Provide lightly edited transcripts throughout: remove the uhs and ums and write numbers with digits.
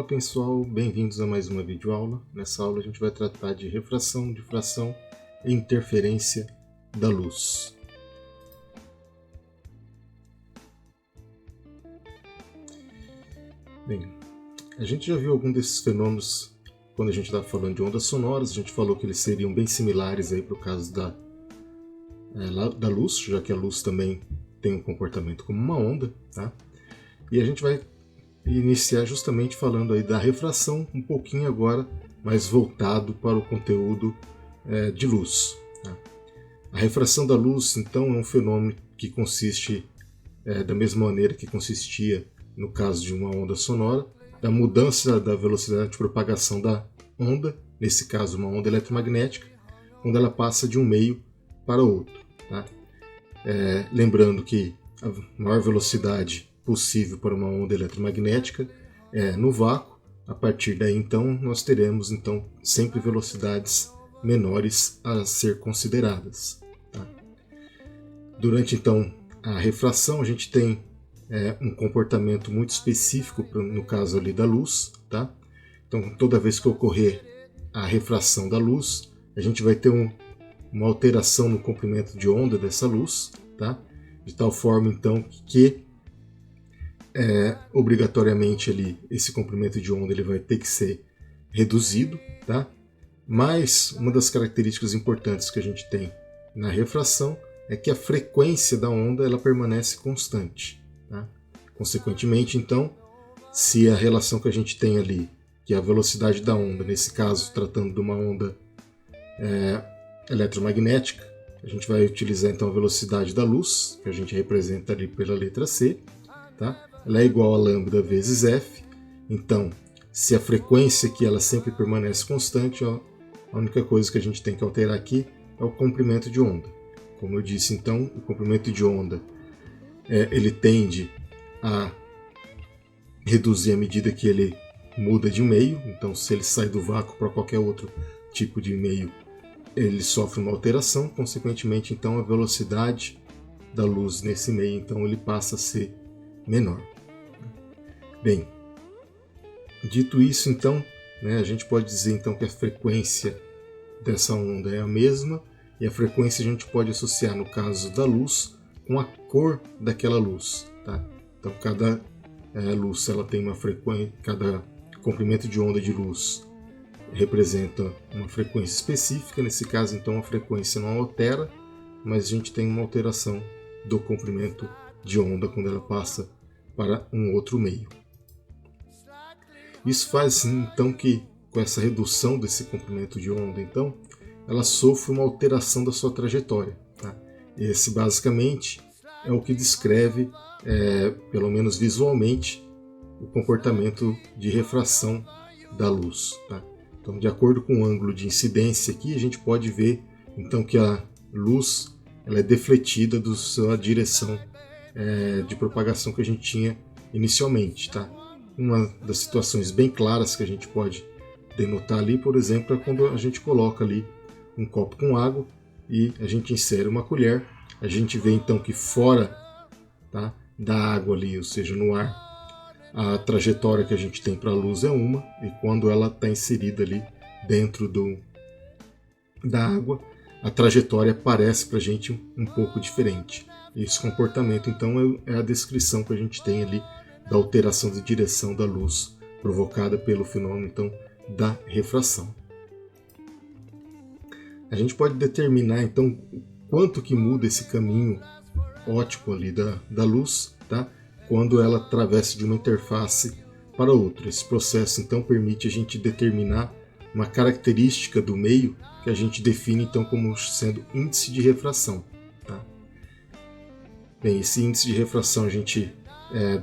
pessoal, bem-vindos a mais uma videoaula. Nessa aula a gente vai tratar de refração, difração e interferência da luz. Bem, a gente já viu algum desses fenômenos quando a gente estava falando de ondas sonoras. A gente falou que eles seriam bem similares para o caso da luz, já que a luz também tem um comportamento como uma onda, tá? E a gente vai iniciar justamente falando aí da refração, um pouquinho agora mais voltado para o conteúdo de luz. Tá? A refração da luz, então, é um fenômeno que consiste, da mesma maneira que consistia no caso de uma onda sonora, da mudança da velocidade de propagação da onda, nesse caso uma onda eletromagnética, quando ela passa de um meio para outro. Tá? Lembrando que a maior velocidade possível para uma onda eletromagnética no vácuo. A partir daí, então, nós teremos sempre velocidades menores a ser consideradas. Tá? Durante então a refração, a gente tem um comportamento muito específico no caso ali da luz. Tá? Então, toda vez que ocorrer a refração da luz, a gente vai ter uma alteração no comprimento de onda dessa luz, tá? De tal forma então que obrigatoriamente ali esse comprimento de onda ele vai ter que ser reduzido, tá? Mas uma das características importantes que a gente tem na refração é que a frequência da onda ela permanece constante, tá? Consequentemente, então, se a relação que a gente tem ali, que é a velocidade da onda, nesse caso tratando de uma onda eletromagnética, a gente vai utilizar então a velocidade da luz, que a gente representa ali pela letra C, tá? Ela é igual a lambda vezes F. Então, se a frequência aqui ela sempre permanece constante, a única coisa que a gente tem que alterar aqui é o comprimento de onda. Como eu disse, então, o comprimento de onda ele tende a reduzir à medida que ele muda de meio. Então, se ele sai do vácuo para qualquer outro tipo de meio, ele sofre uma alteração. Consequentemente, então, a velocidade da luz nesse meio, então, ele passa a ser menor. Bem, dito isso, então, a gente pode dizer então que a frequência dessa onda é a mesma, e a frequência a gente pode associar, no caso da luz, com a cor daquela luz. Tá? Então, cada luz ela tem uma frequência, cada comprimento de onda de luz representa uma frequência específica. Nesse caso, então, a frequência não altera, mas a gente tem uma alteração do comprimento de onda quando ela passa para um outro meio. Isso faz então que, com essa redução desse comprimento de onda, então, ela sofre uma alteração da sua trajetória. Tá? Esse basicamente é o que descreve, pelo menos visualmente, o comportamento de refração da luz. Tá? Então, de acordo com o ângulo de incidência aqui, a gente pode ver então que a luz ela é defletida da sua direção de propagação que a gente tinha inicialmente. Tá? Uma das situações bem claras que a gente pode denotar ali, por exemplo, é quando a gente coloca ali um copo com água e a gente insere uma colher. A gente vê então que fora, tá, da água ali, ou seja, no ar, a trajetória que a gente tem para a luz é uma, e quando ela está inserida ali dentro da água, a trajetória parece para a gente um pouco diferente. Esse comportamento, então, é a descrição que a gente tem ali da alteração de direção da luz provocada pelo fenômeno, então, da refração. A gente pode determinar, então, quanto que muda esse caminho óptico ali da luz, tá? Quando ela atravessa de uma interface para outra. Esse processo, então, permite a gente determinar uma característica do meio que a gente define, então, como sendo índice de refração. Tá? Bem, esse índice de refração a gente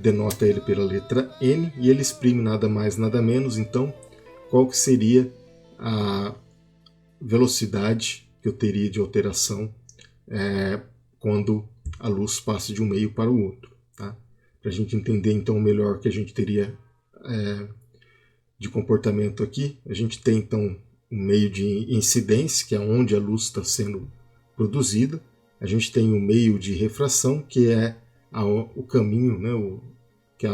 denota ele pela letra N, e ele exprime nada mais, nada menos, então, qual que seria a velocidade que eu teria de alteração quando a luz passa de um meio para o outro. Tá? Para a gente entender então melhor o que a gente teria de comportamento aqui, a gente tem então um meio de incidência, que é onde a luz está sendo produzida. A gente tem o meio de refração, que é o caminho, que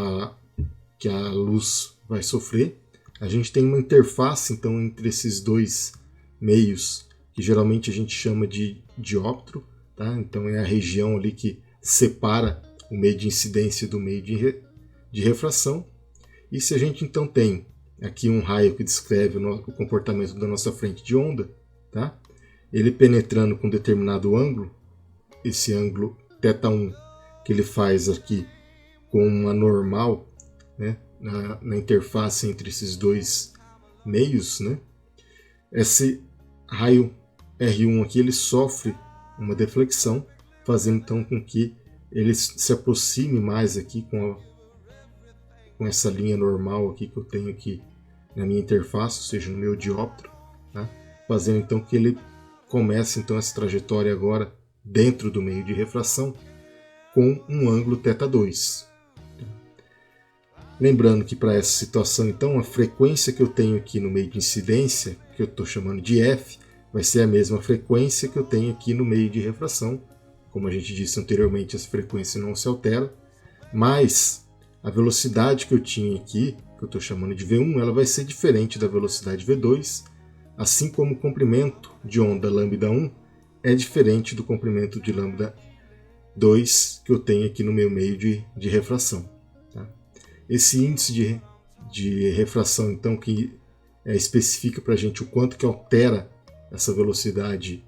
a luz vai sofrer. A gente tem uma interface então entre esses dois meios, que geralmente a gente chama de dióptro, tá? Então é a região ali que separa o meio de incidência do meio de refração. E se a gente então tem aqui um raio que descreve o comportamento da nossa frente de onda, tá? Ele penetrando com determinado ângulo, esse ângulo θ1 que ele faz aqui com uma normal, né, na interface entre esses dois meios, né, esse raio R1 aqui ele sofre uma deflexão, fazendo então com que ele se aproxime mais aqui com essa linha normal aqui que eu tenho aqui na minha interface, ou seja, no meu dióptro, tá? Fazendo então que ele comece então essa trajetória agora dentro do meio de refração com um ângulo θ2. Lembrando que para essa situação então a frequência que eu tenho aqui no meio de incidência, que eu estou chamando de F, vai ser a mesma frequência que eu tenho aqui no meio de refração. Como a gente disse anteriormente, essa frequência não se altera, mas a velocidade que eu tinha aqui, que eu estou chamando de V1, ela vai ser diferente da velocidade V2, assim como o comprimento de onda λ1 é diferente do comprimento de λ2 que eu tenho aqui no meu meio de refração. Tá? Esse índice de refração, então, que especifica para a gente o quanto que altera essa velocidade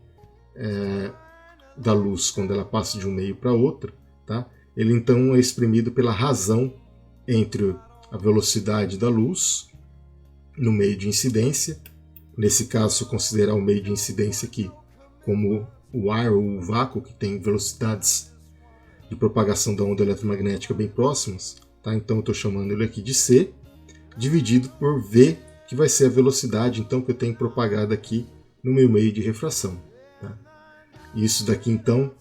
da luz quando ela passa de um meio para outro, tá? Ele então é exprimido pela razão entre a velocidade da luz no meio de incidência. Nesse caso, se eu considerar o meio de incidência aqui como o ar ou o vácuo, que tem velocidades de propagação da onda eletromagnética bem próximas, tá? Então eu estou chamando ele aqui de C, dividido por V, que vai ser a velocidade então, que eu tenho propagada aqui no meu meio de refração. Tá? Isso daqui então,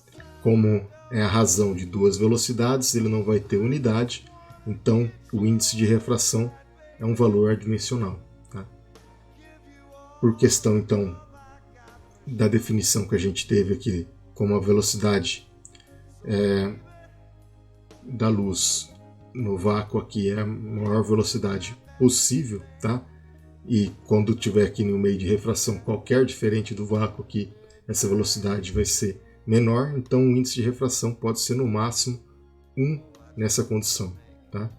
como é a razão de duas velocidades, ele não vai ter unidade, então o índice de refração é um valor adimensional. Tá? Por questão então da definição que a gente teve aqui, como a velocidade da luz no vácuo aqui é a maior velocidade possível, tá? E quando tiver aqui no meio de refração qualquer diferente do vácuo aqui, essa velocidade vai ser menor, então o índice de refração pode ser no máximo 1 nessa condição. Tá?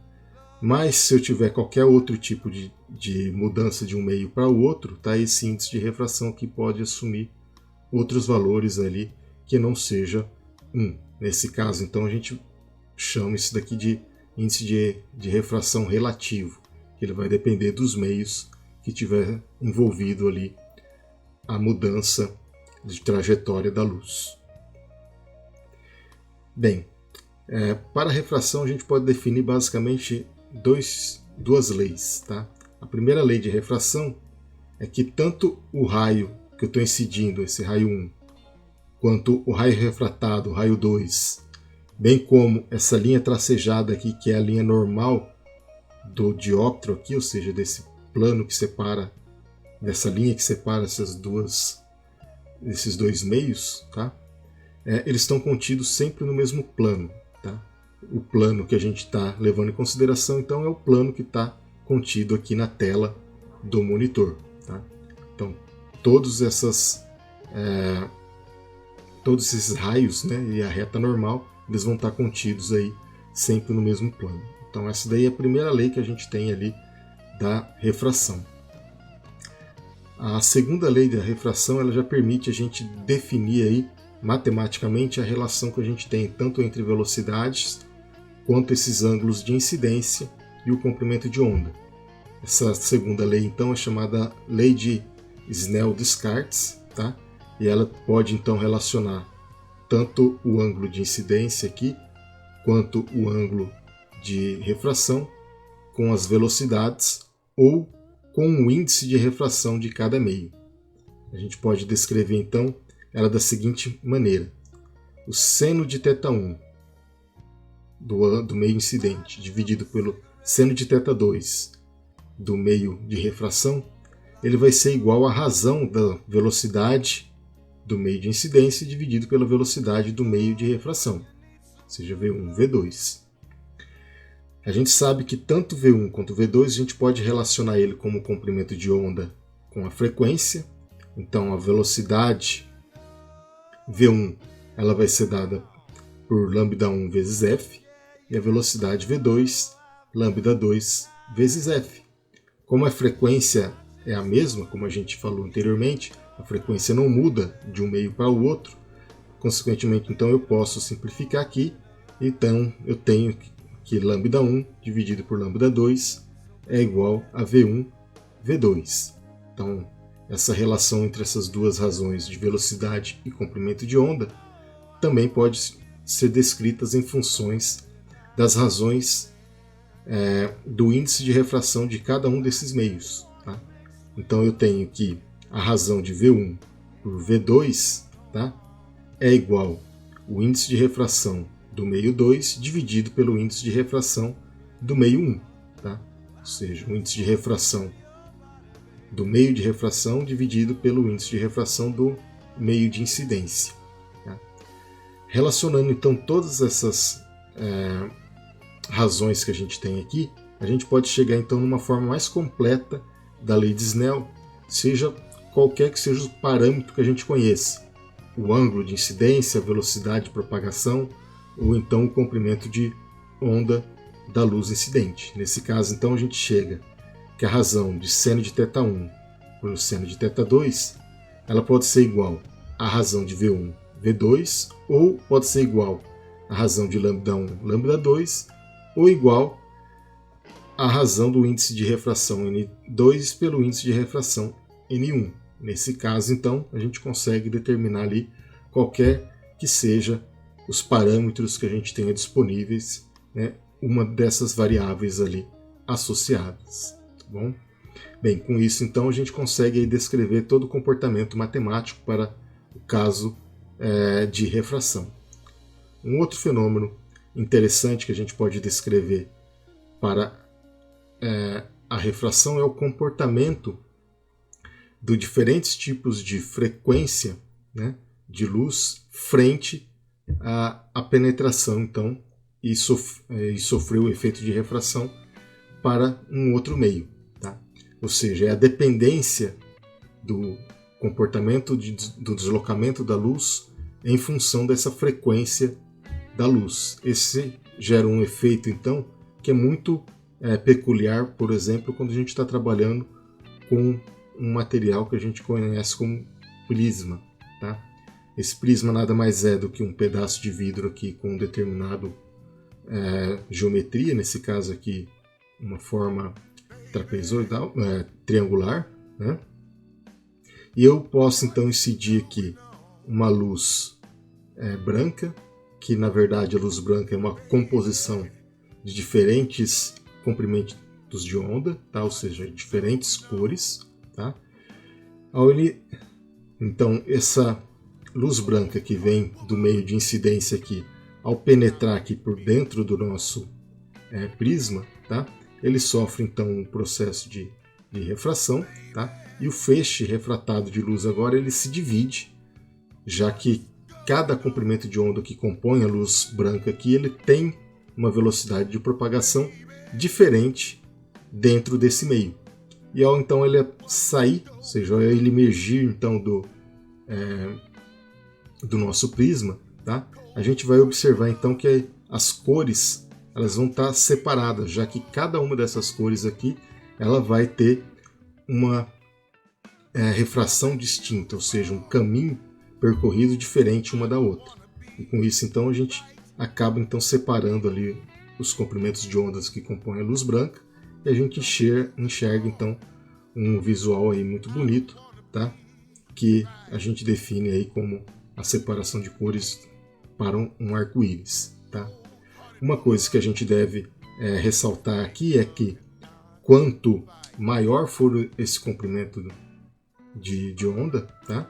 Mas se eu tiver qualquer outro tipo de mudança de um meio para o outro, tá? Esse índice de refração aqui pode assumir outros valores ali que não seja 1. Nesse caso, então, a gente chama isso daqui de índice de refração relativo, que ele vai depender dos meios que tiver envolvido ali a mudança de trajetória da luz. Bem, para a refração a gente pode definir basicamente duas leis. Tá? A primeira lei de refração é que tanto o raio que eu estou incidindo, esse raio 1, quanto o raio refratado, o raio 2, bem como essa linha tracejada aqui, que é a linha normal do dióptro aqui, ou seja, desse plano que separa, dessa linha que separa esses dois meios, tá? Eles estão contidos sempre no mesmo plano. Tá? O plano que a gente está levando em consideração, então, é o plano que está contido aqui na tela do monitor. Tá? Então, todos esses raios, né, e a reta normal, eles vão estar contidos aí sempre no mesmo plano. Então, essa daí é a primeira lei que a gente tem ali da refração. A segunda lei da refração, ela já permite a gente definir aí matematicamente a relação que a gente tem tanto entre velocidades quanto esses ângulos de incidência e o comprimento de onda. Essa segunda lei então é chamada lei de Snell-Descartes, tá? E ela pode então relacionar tanto o ângulo de incidência aqui quanto o ângulo de refração com as velocidades ou com o índice de refração de cada meio. A gente pode descrever então ela da seguinte maneira: o seno de θ1 do meio incidente dividido pelo seno de θ2 do meio de refração, ele vai ser igual à razão da velocidade do meio de incidência dividido pela velocidade do meio de refração, seja V1, V2. A gente sabe que tanto V1 quanto V2 a gente pode relacionar ele como comprimento de onda com a frequência. Então a velocidade V1 ela vai ser dada por lambda1 vezes f, e a velocidade V2 lambda2 vezes f. Como a frequência é a mesma, como a gente falou anteriormente, a frequência não muda de um meio para o outro, consequentemente então eu posso simplificar aqui, então eu tenho que lambda1 dividido por lambda2 é igual a V1 V2. Então essa relação entre essas duas razões de velocidade e comprimento de onda também pode ser descritas em funções das razões do índice de refração de cada um desses meios. Tá? Então eu tenho que a razão de V1 por V2, tá, é igual o índice de refração do meio 2 dividido pelo índice de refração do meio 1. Tá? Ou seja, o índice de refração do meio de refração dividido pelo índice de refração do meio de incidência. Tá? Relacionando então todas essas razões que a gente tem aqui, a gente pode chegar então numa forma mais completa da lei de Snell, seja qualquer que seja o parâmetro que a gente conheça. O ângulo de incidência, a velocidade de propagação, ou então o comprimento de onda da luz incidente. Nesse caso, então, a gente chega que a razão de seno de θ1 por seno de θ2, ela pode ser igual à razão de V1, V2, ou pode ser igual à razão de lambda1, lambda2, ou igual à razão do índice de refração N2 pelo índice de refração N1. Nesse caso, então, a gente consegue determinar ali qualquer que seja os parâmetros que a gente tenha disponíveis, né, uma dessas variáveis ali associadas. Tá bom? Bem, com isso, então, a gente consegue aí descrever todo o comportamento matemático para o caso de refração. Um outro fenômeno interessante que a gente pode descrever para a refração é o comportamento de diferentes tipos de frequência, né, de luz frente à penetração, então, e sofrer o efeito de refração para um outro meio. Tá? Ou seja, é a dependência do comportamento do deslocamento da luz em função dessa frequência da luz. Esse gera um efeito, então, que é muito peculiar, por exemplo, quando a gente está trabalhando com um material que a gente conhece como prisma. Tá? Esse prisma nada mais é do que um pedaço de vidro aqui com um determinado geometria, nesse caso aqui uma forma trapezoidal, triangular, né? E eu posso então incidir aqui uma luz branca, que na verdade a luz branca é uma composição de diferentes comprimentos de onda, tá? Ou seja, diferentes cores. Tá? Então essa luz branca que vem do meio de incidência aqui, ao penetrar aqui por dentro do nosso prisma, tá? Ele sofre então um processo de refração, tá? E o feixe refratado de luz agora ele se divide, já que cada comprimento de onda que compõe a luz branca aqui, ele tem uma velocidade de propagação diferente dentro desse meio. E ao então ele sair, ou seja, ao ele emergir então do nosso prisma, tá? A gente vai observar então que as cores elas vão estar separadas, já que cada uma dessas cores aqui ela vai ter uma refração distinta, ou seja, um caminho percorrido diferente uma da outra. E com isso então a gente acaba então separando ali os comprimentos de ondas que compõem a luz branca e a gente enxerga então um visual aí muito bonito, tá? Que a gente define aí como a separação de cores para um arco-íris. Tá? Uma coisa que a gente deve ressaltar aqui é que quanto maior for esse comprimento de onda, tá?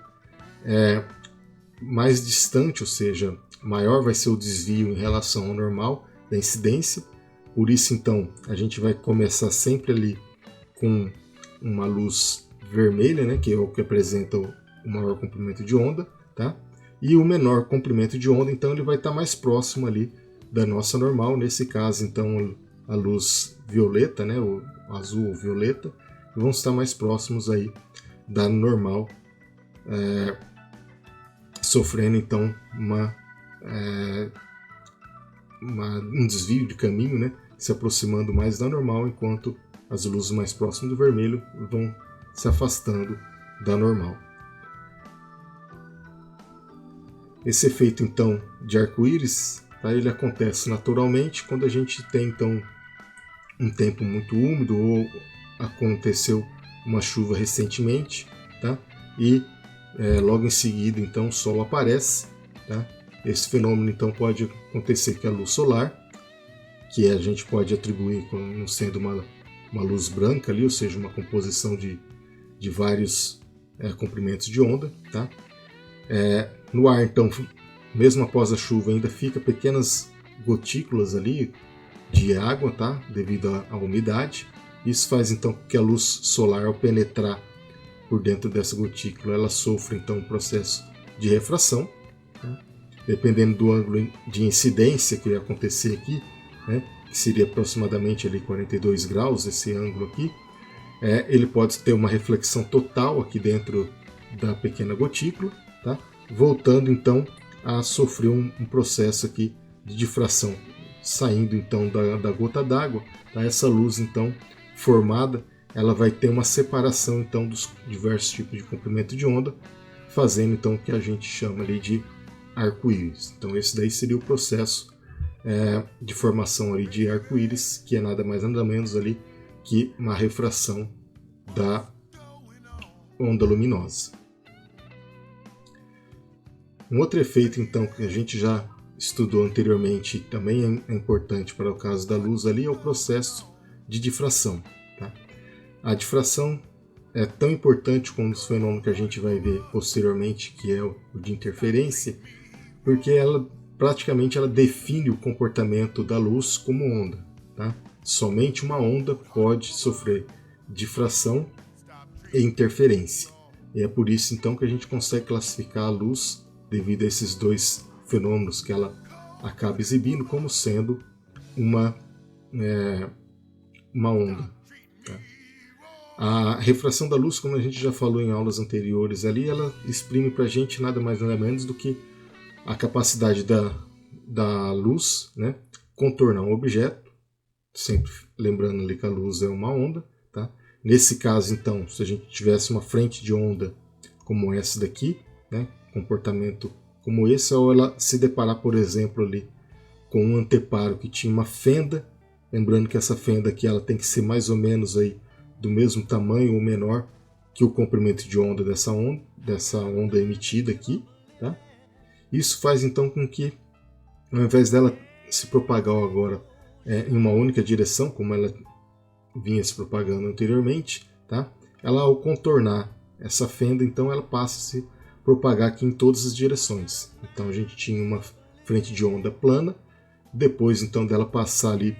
Mais distante, ou seja, maior vai ser o desvio em relação ao normal da incidência. Por isso, então, a gente vai começar sempre ali com uma luz vermelha, né, que é o que apresenta o maior comprimento de onda, tá? E o menor comprimento de onda, então, ele vai estar mais próximo ali da nossa normal. Nesse caso, então, a luz violeta, né, o azul ou violeta, e vão estar mais próximos aí da normal, sofrendo então um desvio de caminho, né, se aproximando mais da normal, enquanto as luzes mais próximas do vermelho vão se afastando da normal. Esse efeito então de arco-íris, tá, ele acontece naturalmente quando a gente tem então um tempo muito úmido ou aconteceu uma chuva recentemente, tá, e logo em seguida então o sol aparece, tá. Esse fenômeno então pode acontecer que a luz solar, que a gente pode atribuir como sendo uma luz branca ali, ou seja, uma composição de vários comprimentos de onda, tá? No ar, então, mesmo após a chuva, ainda fica pequenas gotículas ali de água, tá? Devido à umidade. Isso faz então que a luz solar, ao penetrar por dentro dessa gotícula, ela sofre então um processo de refração, tá? Dependendo do ângulo de incidência que vai acontecer aqui, né, que seria aproximadamente ali 42 graus, esse ângulo aqui, ele pode ter uma reflexão total aqui dentro da pequena gotícula, tá? Voltando então a sofrer um processo aqui de difração, saindo então da gota d'água, tá? Essa luz então formada, ela vai ter uma separação então dos diversos tipos de comprimento de onda, fazendo então o que a gente chama ali de arco-íris. Então esse daí seria o processo de formação ali de arco-íris, que é nada mais nada menos ali que uma refração da onda luminosa. Um outro efeito então que a gente já estudou anteriormente, também é importante para o caso da luz ali, é o processo de difração, tá? A difração é tão importante como os fenômenos que a gente vai ver posteriormente, que é o de interferência, porque ela praticamente define o comportamento da luz como onda, tá? Somente uma onda pode sofrer difração e interferência. E é por isso então que a gente consegue classificar a luz, devido a esses dois fenômenos que ela acaba exibindo, como sendo uma onda. Tá? A refração da luz, como a gente já falou em aulas anteriores ali, ela exprime para a gente nada mais nada menos do que a capacidade da luz, né, contornar um objeto, sempre lembrando ali que a luz é uma onda, tá? Nesse caso, então, se a gente tivesse uma frente de onda como essa daqui, né, comportamento como esse, ou ela se deparar, por exemplo, ali com um anteparo que tinha uma fenda, lembrando que essa fenda aqui ela tem que ser mais ou menos aí do mesmo tamanho ou menor que o comprimento de onda dessa onda emitida aqui, tá? Isso faz então com que, ao invés dela se propagar agora em uma única direção, como ela vinha se propagando anteriormente, tá? Ela, ao contornar essa fenda, então ela passa a se propagar aqui em todas as direções. Então a gente tinha uma frente de onda plana, depois então dela passar ali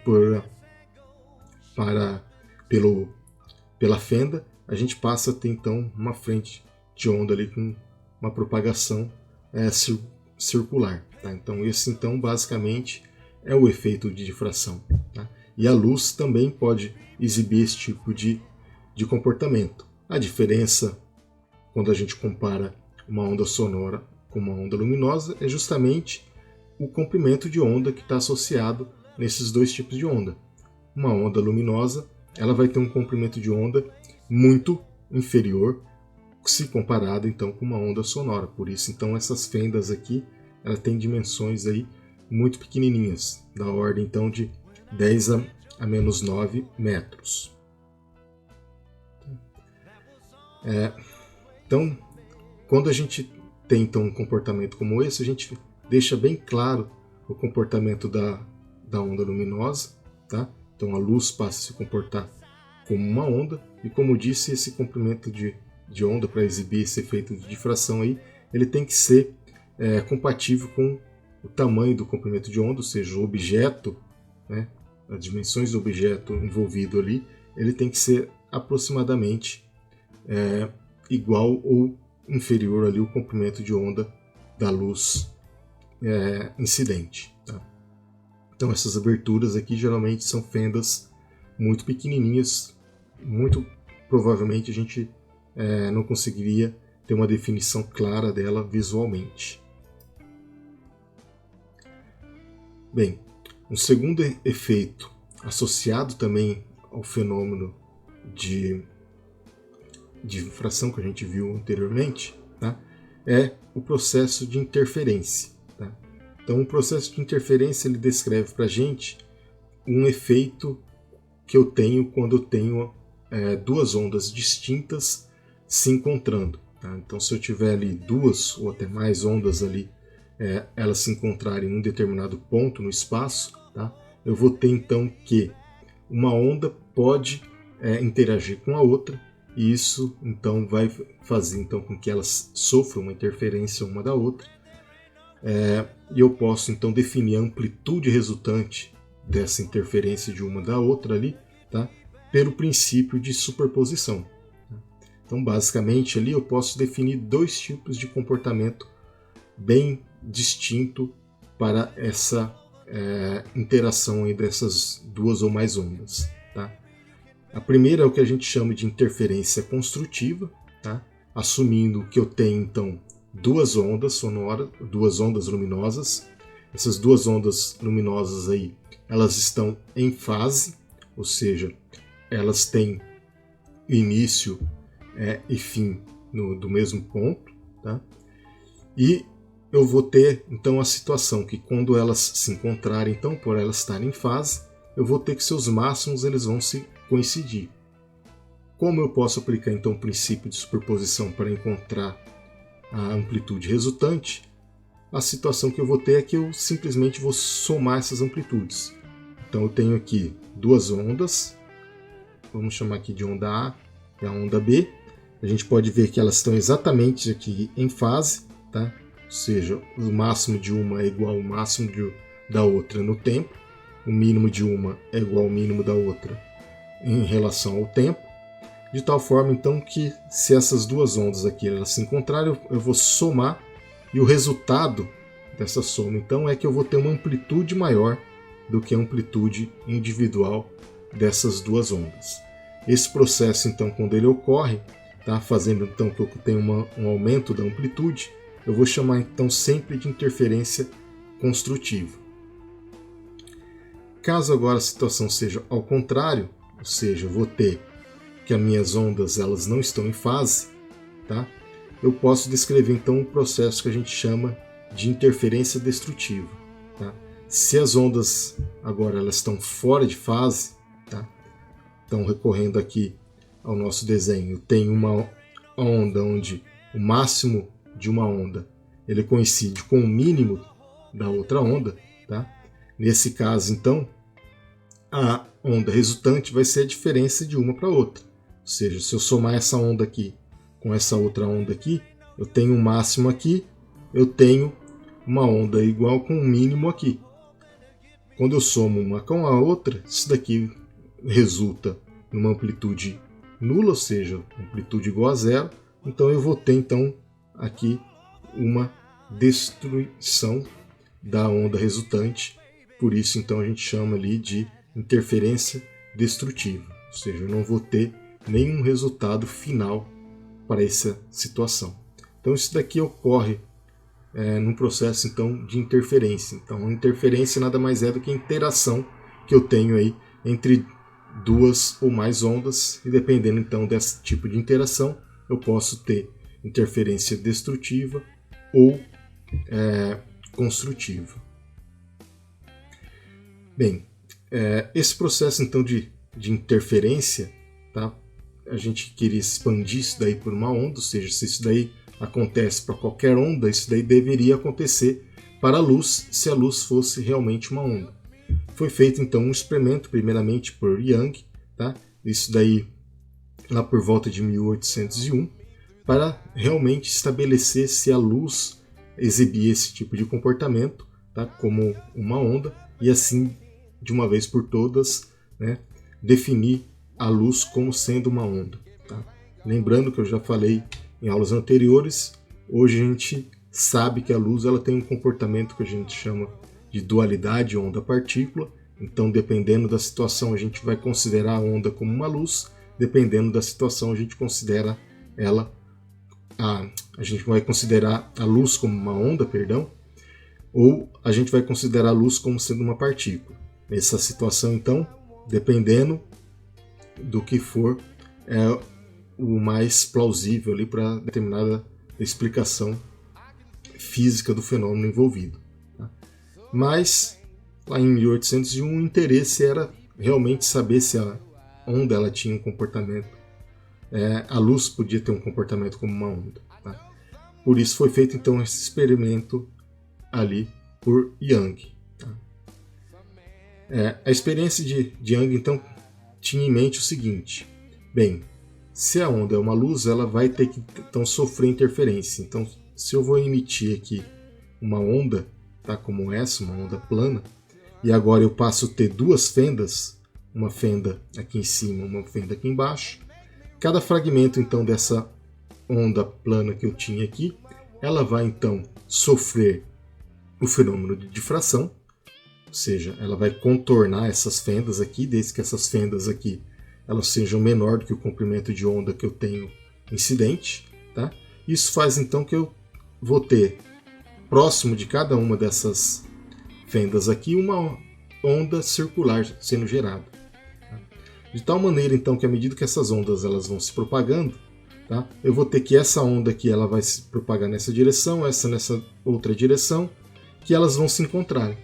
pela fenda, a gente passa a ter então uma frente de onda ali com uma propagação circular. Tá? Então esse então basicamente é o efeito de difração. Tá? E a luz também pode exibir esse tipo de comportamento. A diferença quando a gente compara uma onda sonora com uma onda luminosa é justamente o comprimento de onda que está associado nesses dois tipos de onda. Uma onda luminosa ela vai ter um comprimento de onda muito inferior se comparado então com uma onda sonora. Por isso então essas fendas aqui ela tem dimensões aí muito pequenininhas, da ordem então de 10 a menos 9 metros. Então, quando a gente tem então um comportamento como esse, a gente deixa bem claro o comportamento da onda luminosa, tá? Então a luz passa a se comportar como uma onda, e como disse, esse comprimento de onda, para exibir esse efeito de difração aí, ele tem que ser compatível com o tamanho do comprimento de onda, ou seja, o objeto, né, as dimensões do objeto envolvido ali, ele tem que ser aproximadamente igual ou inferior ali o comprimento de onda da luz incidente. Tá? Então essas aberturas aqui geralmente são fendas muito pequenininhas, muito provavelmente a gente não conseguiria ter uma definição clara dela visualmente. Bem, um segundo efeito associado também ao fenômeno de difração que a gente viu anteriormente, tá? É o processo de interferência. Tá? Então, o processo de interferência ele descreve para a gente um efeito que eu tenho quando eu tenho duas ondas distintas se encontrando. Tá? Então, se eu tiver ali duas ou até mais ondas ali, elas se encontrarem em um determinado ponto no espaço, tá? Eu vou ter então que uma onda pode interagir com a outra, e isso então vai fazer então com que elas sofram uma interferência uma da outra, e eu posso então definir a amplitude resultante dessa interferência de uma da outra ali, tá? Pelo princípio de superposição. Então basicamente ali eu posso definir dois tipos de comportamento bem distinto para essa interação aí dessas duas ou mais ondas. Tá? A primeira é o que a gente chama de interferência construtiva, tá? Assumindo que eu tenho então duas ondas sonoras, duas ondas luminosas. Essas duas ondas luminosas aí, elas estão em fase, ou seja, elas têm início e fim do mesmo ponto, tá? E eu vou ter então a situação que quando elas se encontrarem, então por elas estarem em fase, eu vou ter que seus máximos eles vão se coincidir. Como eu posso aplicar então o princípio de superposição para encontrar a amplitude resultante? A situação que eu vou ter é que eu simplesmente vou somar essas amplitudes. Então eu tenho aqui duas ondas, vamos chamar aqui de onda A e a onda B. A gente pode ver que elas estão exatamente aqui em fase, tá? Ou seja, o máximo de uma é igual ao máximo da outra no tempo, o mínimo de uma é igual ao mínimo da outra em relação ao tempo, de tal forma então que se essas duas ondas aqui elas se encontrarem, eu vou somar, e o resultado dessa soma então é que eu vou ter uma amplitude maior do que a amplitude individual dessas duas ondas. Esse processo então, quando ele ocorre, tá, fazendo então que eu tenha um aumento da amplitude, eu vou chamar então sempre de interferência construtiva. Caso agora a situação seja ao contrário, ou seja, eu vou ter que as minhas ondas elas não estão em fase, tá? Eu posso descrever então um processo que a gente chama de interferência destrutiva. Tá? Se as ondas agora elas estão fora de fase, tá? Então recorrendo aqui ao nosso desenho, tem uma onda onde o máximo de uma onda ele coincide com o mínimo da outra onda, tá? Nesse caso então a onda resultante vai ser a diferença de uma para outra, ou seja, se eu somar essa onda aqui com essa outra onda aqui, eu tenho um máximo aqui, eu tenho uma onda igual com um mínimo aqui. Quando eu somo uma com a outra, isso daqui resulta numa amplitude nula, ou seja, amplitude igual a zero. Então eu vou ter então aqui uma destruição da onda resultante. Por isso então a gente chama ali de interferência destrutiva, ou seja, eu não vou ter nenhum resultado final para essa situação. Então isso daqui ocorre num processo então de interferência. Então a interferência nada mais é do que a interação que eu tenho aí entre duas ou mais ondas, e dependendo então desse tipo de interação, eu posso ter interferência destrutiva ou construtiva. Bem, esse processo então de interferência, tá? A gente queria expandir isso daí por uma onda, ou seja, se isso daí acontece para qualquer onda, isso daí deveria acontecer para a luz, se a luz fosse realmente uma onda. Foi feito então um experimento, primeiramente por Young, tá? Isso daí lá por volta de 1801, para realmente estabelecer se a luz exibia esse tipo de comportamento, tá? Como uma onda, e assim, de uma vez por todas, né, definir a luz como sendo uma onda. Tá? Lembrando que eu já falei em aulas anteriores, hoje a gente sabe que a luz ela tem um comportamento que a gente chama de dualidade onda-partícula. Então, dependendo da situação, a gente vai considerar a onda como uma luz, dependendo da situação, a gente considera ela, a gente vai considerar a luz como uma onda, perdão, ou a gente vai considerar a luz como sendo uma partícula. Nessa situação, então, dependendo do que for, é o mais plausível ali para determinada explicação física do fenômeno envolvido. Tá? Mas, lá em 1801, o interesse era realmente saber se a onda ela tinha um comportamento, a luz podia ter um comportamento como uma onda. Tá? Por isso foi feito então esse experimento ali por Young. Tá? A experiência de Young então tinha em mente o seguinte: bem, se a onda é uma luz, ela vai ter que então sofrer interferência. Então, se eu vou emitir aqui uma onda, tá, como essa, uma onda plana, e agora eu passo a ter duas fendas, uma fenda aqui em cima, uma fenda aqui embaixo, cada fragmento então dessa onda plana que eu tinha aqui, ela vai então sofrer o fenômeno de difração, ou seja, ela vai contornar essas fendas aqui, desde que essas fendas aqui elas sejam menor do que o comprimento de onda que eu tenho incidente. Tá? Isso faz então que eu vou ter próximo de cada uma dessas fendas aqui uma onda circular sendo gerada. Tá? De tal maneira então que à medida que essas ondas elas vão se propagando, tá? Eu vou ter que essa onda aqui ela vai se propagar nessa direção, essa nessa outra direção, que elas vão se encontrarem.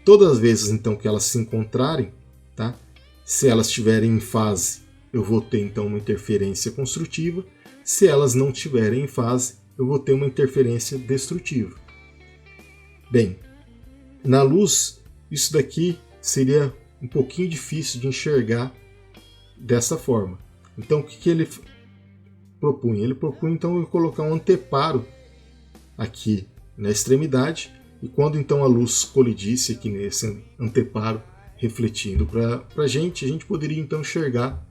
Todas as vezes então que elas se encontrarem, tá? Se elas estiverem em fase, eu vou ter então uma interferência construtiva. Se elas não estiverem em fase, eu vou ter uma interferência destrutiva. Bem, na luz, isso daqui seria um pouquinho difícil de enxergar dessa forma. Então, o que ele propunha? Ele propunha então eu colocar um anteparo aqui na extremidade, e quando então a luz colidisse aqui nesse anteparo, refletindo para a gente poderia então enxergar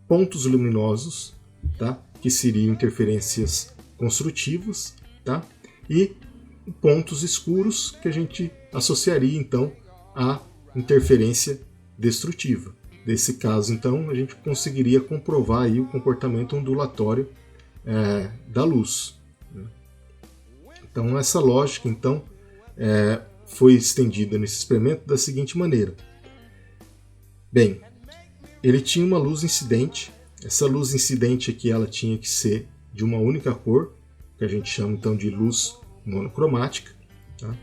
pontos luminosos, tá? Que seriam interferências construtivas, tá? E pontos escuros que a gente associaria então à interferência destrutiva. Nesse caso, então, a gente conseguiria comprovar aí o comportamento ondulatório da luz. Então, essa lógica então foi estendida nesse experimento da seguinte maneira. Bem, ele tinha uma luz incidente. Essa luz incidente aqui ela tinha que ser de uma única cor, que a gente chama então de luz monocromática. Tá?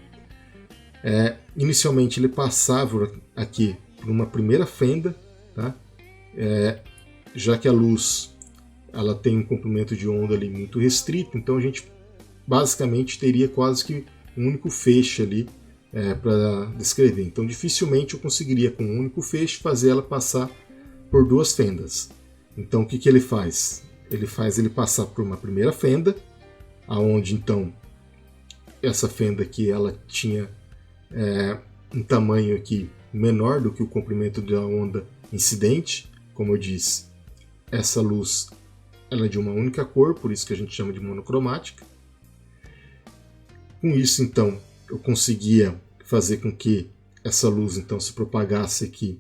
Inicialmente ele passava aqui por uma primeira fenda, tá? Já que a luz ela tem um comprimento de onda ali muito restrito, então a gente basicamente teria quase que um único feixe ali para descrever. Então dificilmente eu conseguiria com um único feixe fazer ela passar por duas fendas. Então o que ele faz? Ele faz ele passar por uma primeira fenda, aonde então essa fenda aqui ela tinha um tamanho aqui menor do que o comprimento da onda incidente. Como eu disse, essa luz ela é de uma única cor, por isso que a gente chama de monocromática. Com isso então eu conseguia fazer com que essa luz então se propagasse aqui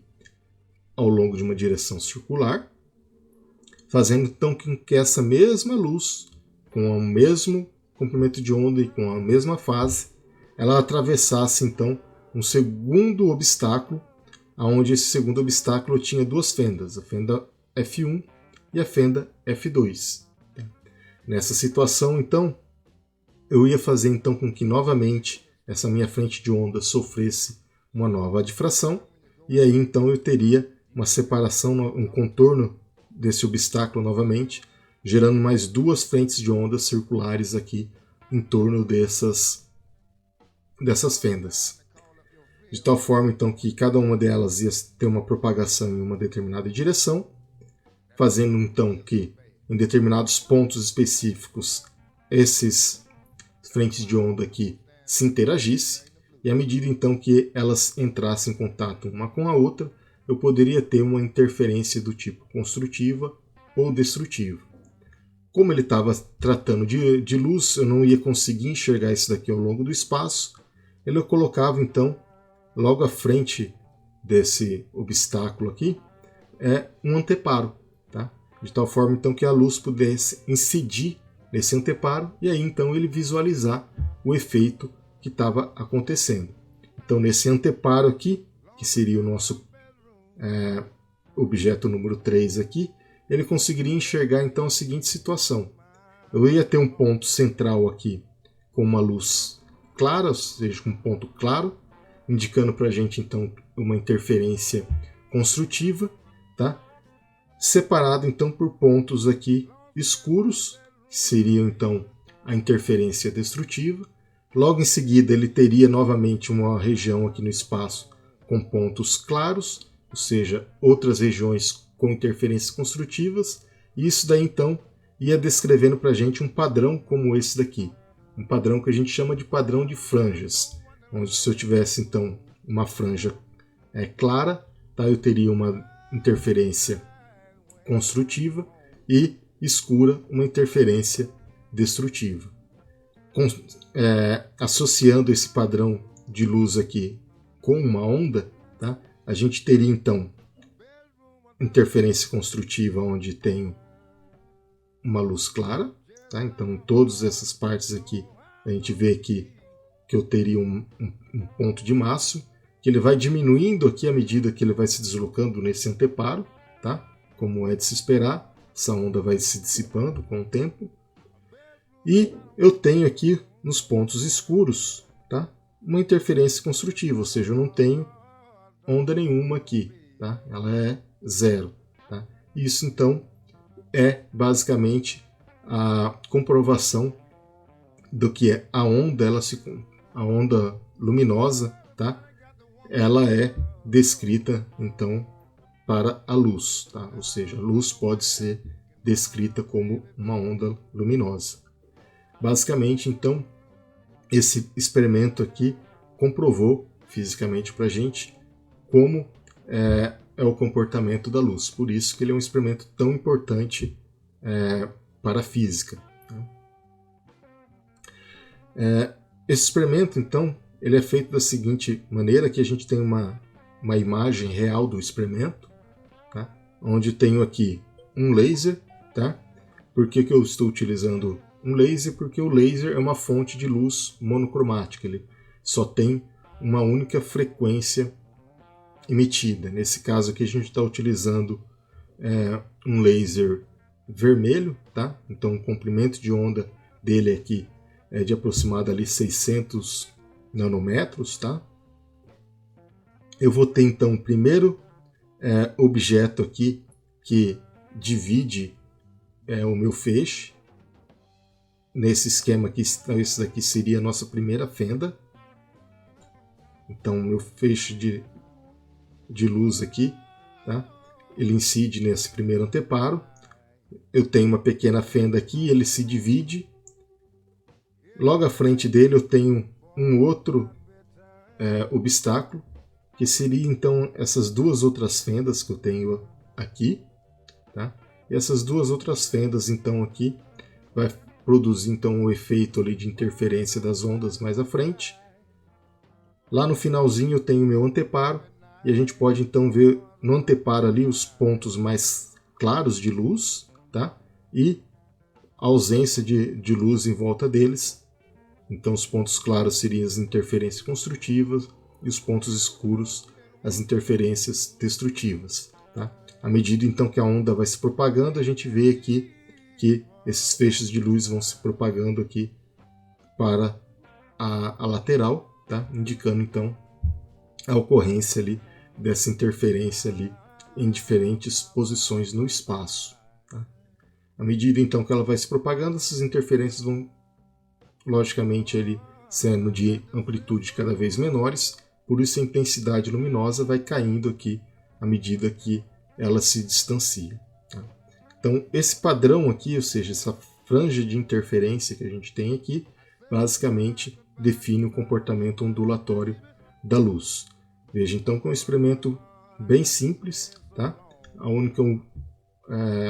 ao longo de uma direção circular, fazendo então com que essa mesma luz, com o mesmo comprimento de onda e com a mesma fase, ela atravessasse então um segundo obstáculo, onde esse segundo obstáculo tinha duas fendas, a fenda F1 e a fenda F2. Nessa situação então, eu ia fazer então com que novamente essa minha frente de onda sofresse uma nova difração, e aí então eu teria uma separação, um contorno desse obstáculo novamente, gerando mais duas frentes de ondas circulares aqui em torno dessas fendas. De tal forma então que cada uma delas ia ter uma propagação em uma determinada direção, fazendo então que em determinados pontos específicos esses frentes de onda aqui se interagissem, e à medida então que elas entrassem em contato uma com a outra, eu poderia ter uma interferência do tipo construtiva ou destrutiva. Como ele estava tratando de luz, eu não ia conseguir enxergar isso daqui ao longo do espaço. Ele colocava então logo à frente desse obstáculo aqui é um anteparo, tá? De tal forma então que a luz pudesse incidir nesse anteparo e aí então ele visualizar o efeito que estava acontecendo. Então nesse anteparo aqui, que seria o nosso objeto número 3 aqui, ele conseguiria enxergar então a seguinte situação. Eu ia ter um ponto central aqui com uma luz clara, ou seja, com um ponto claro, indicando para a gente então uma interferência construtiva, tá? Separado então por pontos aqui escuros, que seriam então a interferência destrutiva. Logo em seguida ele teria novamente uma região aqui no espaço com pontos claros, ou seja, outras regiões com interferências construtivas, e isso daí então ia descrevendo para a gente um padrão como esse daqui, um padrão que a gente chama de padrão de franjas, onde se eu tivesse então uma franja clara, tá, eu teria uma interferência construtiva e escura, uma interferência destrutiva. Associando esse padrão de luz aqui com uma onda, tá, a gente teria então interferência construtiva onde tem uma luz clara, tá? Então todas essas partes aqui a gente vê aqui que eu teria um ponto de máximo, que ele vai diminuindo aqui à medida que ele vai se deslocando nesse anteparo, tá? Como é de se esperar, essa onda vai se dissipando com o tempo. E eu tenho aqui nos pontos escuros, tá, uma interferência construtiva, ou seja, eu não tenho onda nenhuma aqui, tá? Ela é zero. Tá? Isso então é basicamente a comprovação do que é a onda, a onda luminosa, tá? Ela é descrita então para a luz, tá? Ou seja, a luz pode ser descrita como uma onda luminosa. Basicamente, então, esse experimento aqui comprovou fisicamente para a gente como é o comportamento da luz. Por isso que ele é um experimento tão importante para a física. Esse experimento, então, ele é feito da seguinte maneira, que a gente tem uma imagem real do experimento, tá? Onde tenho aqui um laser. Tá? Por que eu estou utilizando um laser? Porque o laser é uma fonte de luz monocromática, ele só tem uma única frequência emitida. Nesse caso aqui a gente está utilizando um laser vermelho, tá? Então o comprimento de onda dele aqui é de aproximado ali 600 nanômetros, tá? Eu vou ter então o primeiro objeto aqui que divide o meu feixe. Nesse esquema aqui, esse daqui seria a nossa primeira fenda. Então o meu feixe de luz aqui, tá? Ele incide nesse primeiro anteparo. Eu tenho uma pequena fenda aqui, ele se divide. Logo à frente dele eu tenho um outro obstáculo, que seria então essas duas outras fendas que eu tenho aqui, tá? E essas duas outras fendas então aqui vai produzir então o efeito ali de interferência das ondas mais à frente. Lá no finalzinho eu tenho o meu anteparo, e a gente pode então ver no anteparo ali os pontos mais claros de luz, tá? E a ausência de luz em volta deles. Então os pontos claros seriam as interferências construtivas e os pontos escuros as interferências destrutivas. Tá? À medida então que a onda vai se propagando, a gente vê aqui que esses feixes de luz vão se propagando aqui para a lateral, tá? Indicando então a ocorrência ali dessa interferência ali em diferentes posições no espaço. Tá? À medida então que ela vai se propagando, essas interferências vão logicamente ele sendo de amplitude cada vez menores, por isso a intensidade luminosa vai caindo aqui à medida que ela se distancia. Tá? Então esse padrão aqui, ou seja, essa franja de interferência que a gente tem aqui, basicamente define o comportamento ondulatório da luz. Veja então que é um experimento bem simples, tá? A única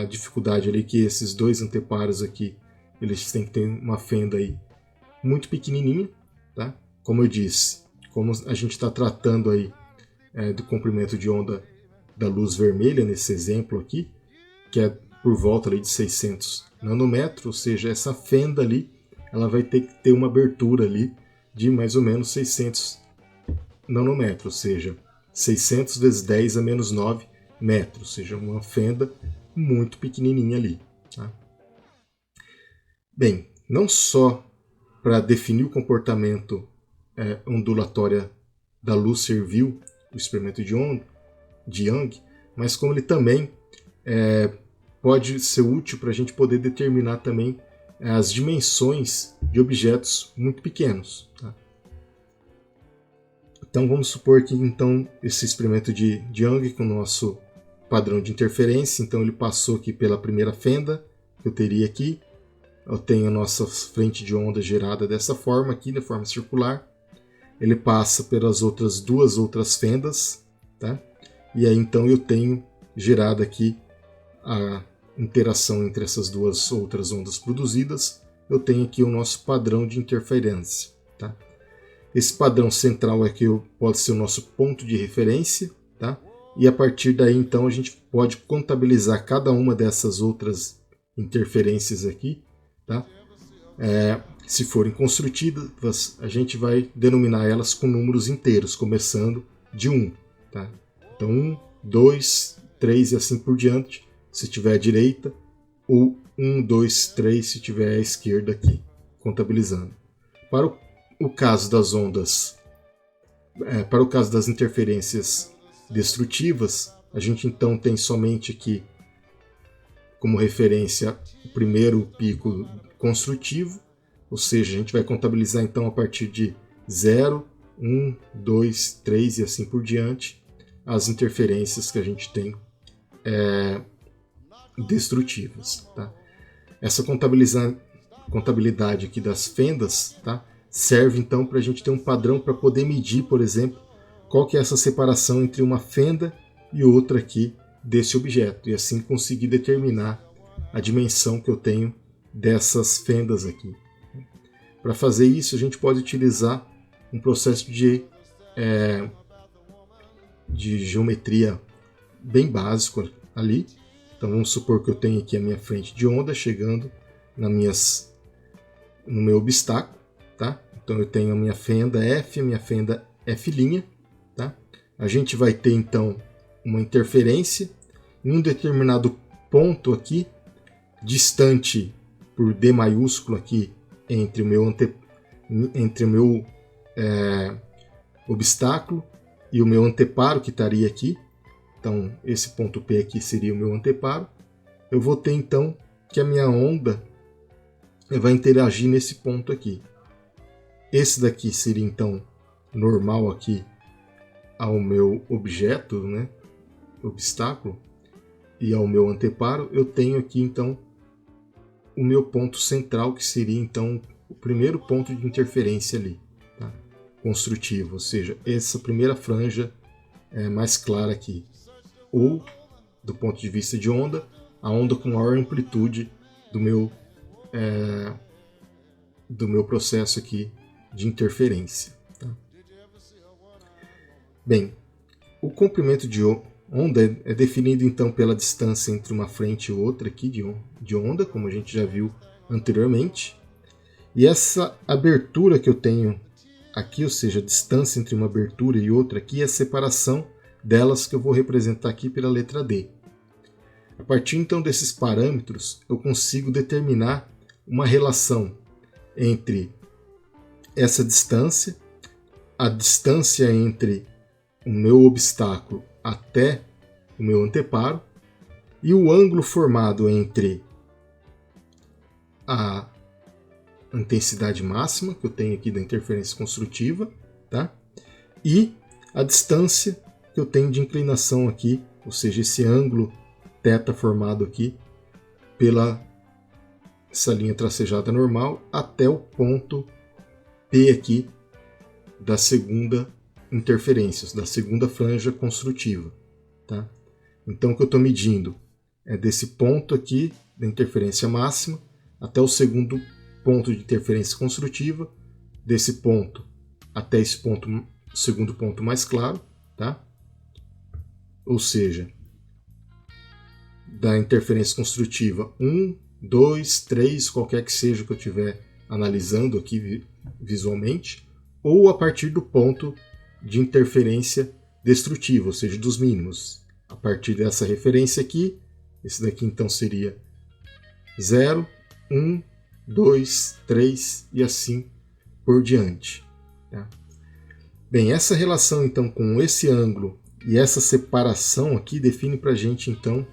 dificuldade ali é que esses dois anteparos aqui, eles têm que ter uma fenda aí muito pequenininha, tá? Como eu disse, como a gente está tratando aí do comprimento de onda da luz vermelha, nesse exemplo aqui, que é por volta ali de 600 nanômetros, ou seja, essa fenda ali, ela vai ter que ter uma abertura ali de mais ou menos 600 nanômetros, ou seja, 600 vezes 10 a menos 9 metros, ou seja, uma fenda muito pequenininha ali. Tá? Bem, não só para definir o comportamento ondulatório da luz serviu o experimento de Young, mas como ele também pode ser útil para a gente poder determinar também as dimensões de objetos muito pequenos. Tá? Então vamos supor que então, esse experimento de Young com o nosso padrão de interferência, então ele passou aqui pela primeira fenda que eu teria aqui. Eu tenho a nossa frente de onda gerada dessa forma aqui, de forma circular. Ele passa pelas duas outras fendas, tá? E aí então eu tenho gerado aqui a interação entre essas duas outras ondas produzidas. Eu tenho aqui o nosso padrão de interferência, tá? Esse padrão central aqui pode ser o nosso ponto de referência, tá? E a partir daí então a gente pode contabilizar cada uma dessas outras interferências aqui, tá? Se forem construtivas, a gente vai denominar elas com números inteiros, começando de 1. Tá? Então 1, 2, 3 e assim por diante, se tiver à direita, ou 1, 2, 3 se tiver à esquerda aqui, contabilizando. Para o caso das ondas, para o caso das interferências destrutivas, a gente então tem somente aqui como referência o primeiro pico construtivo, ou seja, a gente vai contabilizar então a partir de 0, 1, 2, 3 e assim por diante as interferências que a gente tem destrutivas. Tá? Essa contabilidade aqui das fendas, tá, serve então para a gente ter um padrão para poder medir, por exemplo, qual que é essa separação entre uma fenda e outra aqui desse objeto, e assim conseguir determinar a dimensão que eu tenho dessas fendas aqui. Para fazer isso, a gente pode utilizar um processo de geometria bem básico ali. Então vamos supor que eu tenho aqui a minha frente de onda chegando no meu obstáculo. Tá? Então eu tenho a minha fenda F, a minha fenda F'. Tá? A gente vai ter então uma interferência em um determinado ponto aqui, distante por D maiúsculo aqui entre o meu obstáculo e o meu anteparo que estaria aqui. Então esse ponto P aqui seria o meu anteparo. Eu vou ter então que a minha onda vai interagir nesse ponto aqui. Esse daqui seria então normal aqui ao meu objeto, né, obstáculo, e ao meu anteparo. Eu tenho aqui então o meu ponto central, que seria então o primeiro ponto de interferência ali, tá? Construtivo, ou seja, essa primeira franja mais clara aqui, ou do ponto de vista de onda, a onda com maior amplitude do meu processo aqui de interferência. Tá? Bem, o comprimento de onda é definido então pela distância entre uma frente e outra aqui de onda, como a gente já viu anteriormente. E essa abertura que eu tenho aqui, ou seja, a distância entre uma abertura e outra aqui, é a separação delas, que eu vou representar aqui pela letra D. A partir então desses parâmetros, eu consigo determinar uma relação entre essa distância, a distância entre o meu obstáculo até o meu anteparo e o ângulo formado entre a intensidade máxima que eu tenho aqui da interferência construtiva, tá? E a distância que eu tenho de inclinação aqui, ou seja, esse ângulo θ formado aqui pela essa linha tracejada normal até o ponto P aqui da segunda interferência, da segunda franja construtiva. Tá? Então o que eu estou medindo é desse ponto aqui da interferência máxima até o segundo ponto de interferência construtiva, desse ponto até esse ponto o segundo ponto mais claro, tá? Ou seja, da interferência construtiva 1, 2, 3, qualquer que seja que eu estiver analisando aqui visualmente, ou a partir do ponto de interferência destrutiva, ou seja, dos mínimos. A partir dessa referência aqui, esse daqui então seria 0, 1, 2, 3 e assim por diante. Tá? Bem, essa relação então com esse ângulo e essa separação aqui define para a gente então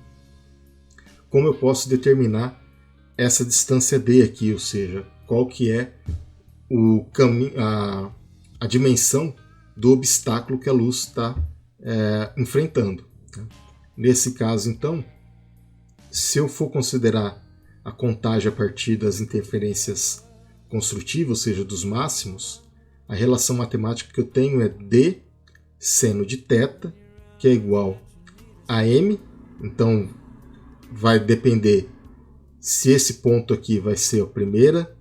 como eu posso determinar essa distância D aqui, ou seja, qual que é o caminho, a dimensão do obstáculo que a luz está enfrentando. Tá? Nesse caso, então, se eu for considerar a contagem a partir das interferências construtivas, ou seja, dos máximos, a relação matemática que eu tenho é D seno de θ, que é igual a M. Então, vai depender se esse ponto aqui vai ser a primeira,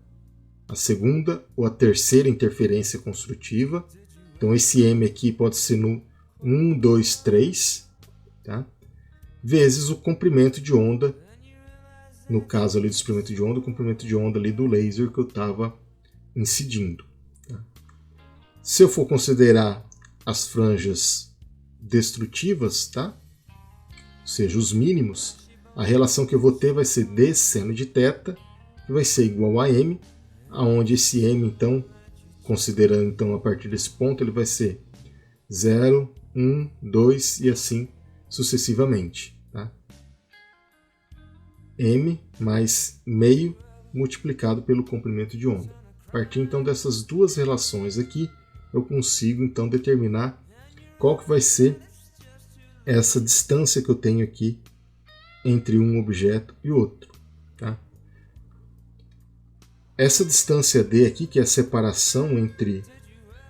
a segunda ou a terceira interferência construtiva. Então, esse M aqui pode ser no 1, 2, 3, tá? Vezes o comprimento de onda, no caso ali do experimento de onda, o comprimento de onda ali do laser que eu estava incidindo. Tá? Se eu for considerar as franjas destrutivas, tá? Ou seja, os mínimos, a relação que eu vou ter vai ser D seno de θ, que vai ser igual a M, aonde esse M, então, considerando então a partir desse ponto, ele vai ser 0, 1, 2 e assim sucessivamente. Tá? M mais meio multiplicado pelo comprimento de onda. A partir então dessas duas relações aqui, eu consigo então determinar qual que vai ser essa distância que eu tenho aqui entre um objeto e outro. Tá? Essa distância D aqui, que é a separação entre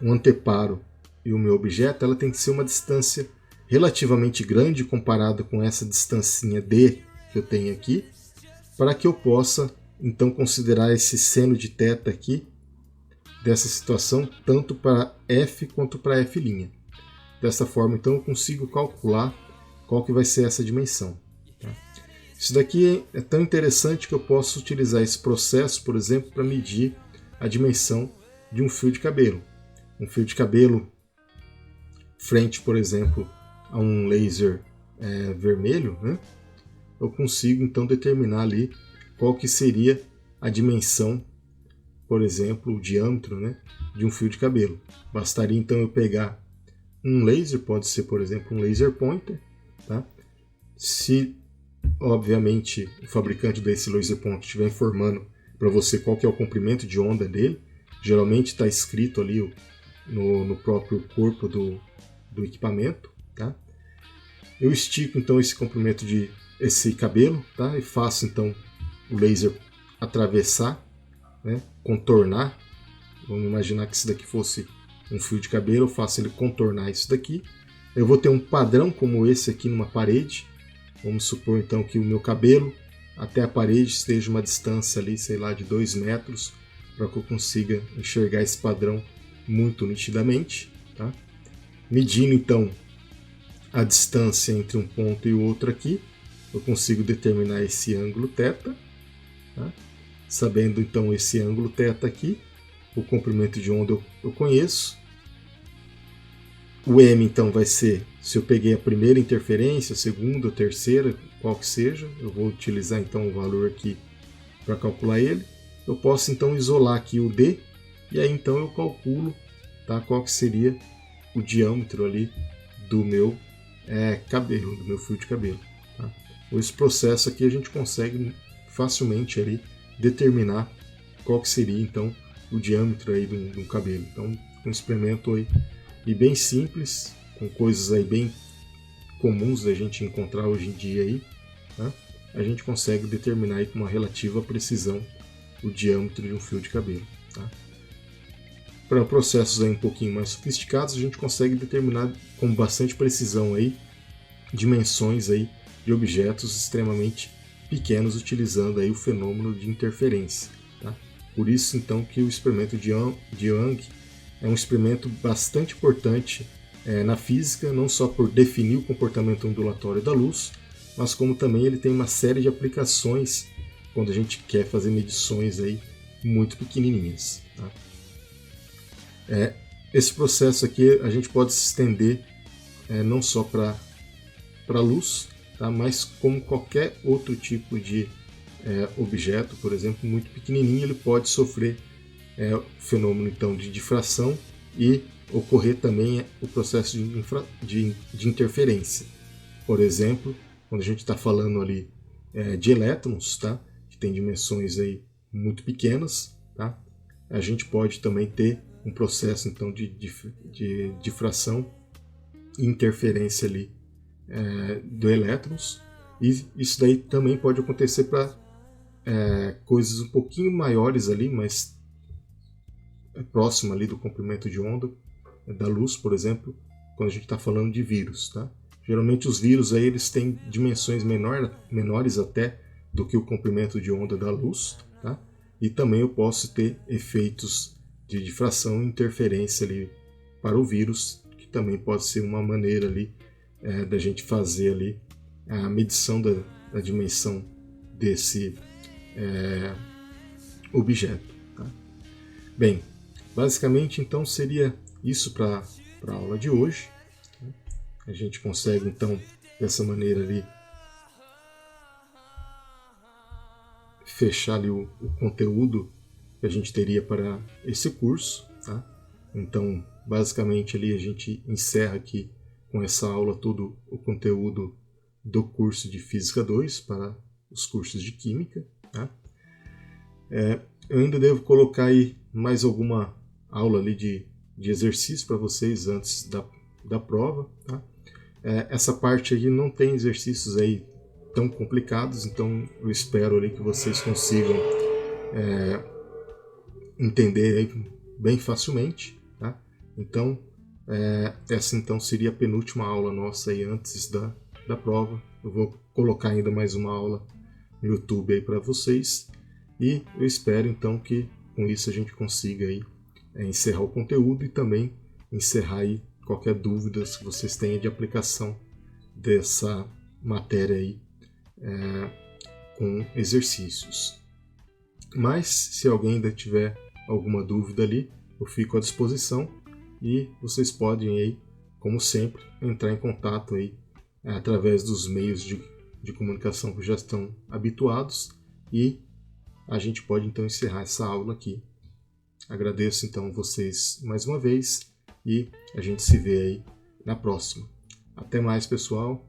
um anteparo e o meu objeto, ela tem que ser uma distância relativamente grande comparada com essa distancinha D que eu tenho aqui, para que eu possa então considerar esse seno de θ aqui dessa situação tanto para F quanto para F'. Dessa forma, então, eu consigo calcular qual que vai ser essa dimensão. Tá? Isso daqui é tão interessante que eu posso utilizar esse processo, por exemplo, para medir a dimensão de um fio de cabelo. Um fio de cabelo frente, por exemplo, a um laser vermelho, né? Eu consigo então determinar ali qual que seria a dimensão, por exemplo, o diâmetro, né, de um fio de cabelo. Bastaria então eu pegar um laser, pode ser, por exemplo, um laser pointer, tá? Se, obviamente, o fabricante desse laser pointer estiver informando para você qual que é o comprimento de onda dele, geralmente está escrito ali no próprio corpo do equipamento, tá? Eu estico então esse comprimento de esse cabelo, tá? E faço então o laser atravessar, né? Contornar. Vamos imaginar que isso daqui fosse um fio de cabelo, eu faço ele contornar isso daqui. Eu vou ter um padrão como esse aqui numa parede. Vamos supor então que o meu cabelo até a parede esteja uma distância ali, sei lá, de 2 metros, para que eu consiga enxergar esse padrão muito nitidamente. Tá? Medindo então a distância entre um ponto e o outro aqui, eu consigo determinar esse ângulo θ. Tá? Sabendo então esse ângulo θ aqui, o comprimento de onda eu conheço. O M então vai ser, se eu peguei a primeira interferência, a segunda, a terceira, qual que seja, eu vou utilizar então o valor aqui para calcular ele. Eu posso então isolar aqui o D, e aí então eu calculo, tá, qual que seria o diâmetro ali do meu cabelo, do meu fio de cabelo. Tá? Com esse processo aqui a gente consegue facilmente ali determinar qual que seria então o diâmetro aí do cabelo. Então, um experimento aí e bem simples, com coisas aí bem comuns da gente encontrar hoje em dia aí, tá? A gente consegue determinar aí com uma relativa precisão o diâmetro de um fio de cabelo. Tá? Para processos aí um pouquinho mais sofisticados, a gente consegue determinar com bastante precisão aí dimensões aí de objetos extremamente pequenos, utilizando aí o fenômeno de interferência. Tá? Por isso então que o experimento de Young é um experimento bastante importante na física, não só por definir o comportamento ondulatório da luz, mas como também ele tem uma série de aplicações quando a gente quer fazer medições aí muito pequenininhas. Tá? Esse processo aqui a gente pode se estender não só para a luz, tá? Mas como qualquer outro tipo de objeto, por exemplo, muito pequenininho, ele pode sofrer o fenômeno então de difração e ocorrer também o processo de interferência. Por exemplo, quando a gente está falando ali de elétrons, tá? Que tem dimensões aí muito pequenas, tá? A gente pode também ter um processo então de difração e interferência ali do elétrons, e isso daí também pode acontecer para coisas um pouquinho maiores ali, mas próximo ali do comprimento de onda da luz, por exemplo, quando a gente está falando de vírus, tá? Geralmente os vírus aí, eles têm dimensões menores até do que o comprimento de onda da luz, tá? E também eu posso ter efeitos de difração e interferência ali para o vírus, que também pode ser uma maneira ali da gente fazer ali a medição da dimensão desse objeto. Tá? Bem, basicamente então seria isso para a aula de hoje. A gente consegue então dessa maneira ali fechar ali o conteúdo que a gente teria para esse curso. Tá? Então basicamente ali a gente encerra aqui com essa aula todo o conteúdo do curso de Física 2 para os cursos de Química. Tá? Eu ainda devo colocar aí mais alguma aula ali de exercício para vocês antes da prova. Tá? Essa parte aí não tem exercícios aí tão complicados, então eu espero ali que vocês consigam entender aí bem facilmente. Tá? Então, essa então seria a penúltima aula nossa aí antes da prova. Eu vou colocar ainda mais uma aula no YouTube aí para vocês, e eu espero então que com isso a gente consiga aí encerrar o conteúdo e também encerrar aí qualquer dúvida que vocês tenham de aplicação dessa matéria aí com exercícios. Mas se alguém ainda tiver alguma dúvida ali, eu fico à disposição, e vocês podem aí, como sempre, entrar em contato aí através dos meios de comunicação que já estão habituados, e a gente pode então encerrar essa aula aqui. Agradeço então vocês mais uma vez, e a gente se vê aí na próxima. Até mais, pessoal.